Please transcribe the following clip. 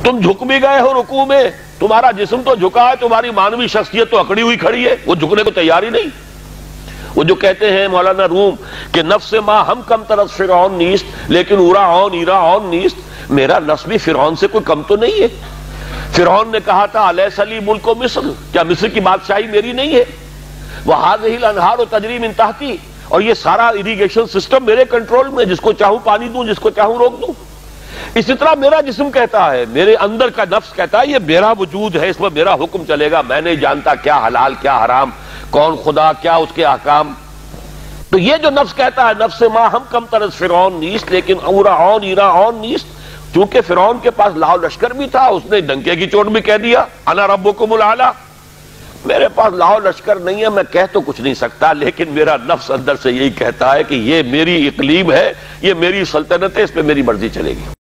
تم جھک بھی گئے ہو رکوع میں، تمہارا جسم تو جھکا ہے، تمہاری مانوی شخصیت تو اکڑی ہوئی کھڑی ہے، وہ جھکنے کو تیار ہی نہیں۔ وہ جو کہتے ہیں مولانا روم کہ نفس ما ہم کم طرف فرعون نیست لیکن اورا ایرا نیست، میرا نفس بھی فرعون سے کوئی کم تو نہیں ہے۔ فرعون نے کہا تھا الیس لی ملک مصر، کیا مصر کی بادشاہی میری نہیں ہے؟ وہذہ الانہار تجری من تحتی، اور یہ سارا اریگیشن سسٹم میرے کنٹرول میں، جس کو چاہوں پانی دوں، جس کو چاہوں روک دوں۔ اسی طرح میرا جسم کہتا ہے، میرے اندر کا نفس کہتا ہے یہ میرا وجود ہے، اس میں میرا حکم چلے گا، میں نہیں جانتا کیا حلال کیا حرام، کون خدا کیا اس کے احکام۔ تو یہ جو نفس کہتا ہے نفس ما ہم کم طرز فرعون نیست لیکن اورا ایرا نیست، چونکہ فرعون کے پاس لاؤ لشکر بھی تھا، اس نے ڈنکے کی چوٹ بھی کہہ دیا انا ربکم الاعلی، میرے پاس لاؤ لشکر نہیں ہے، میں کہہ تو کچھ نہیں سکتا، لیکن میرا نفس اندر سے یہی کہتا ہے کہ یہ میری اقلیم ہے، یہ میری سلطنت ہے، اس پہ میری مرضی چلے گی۔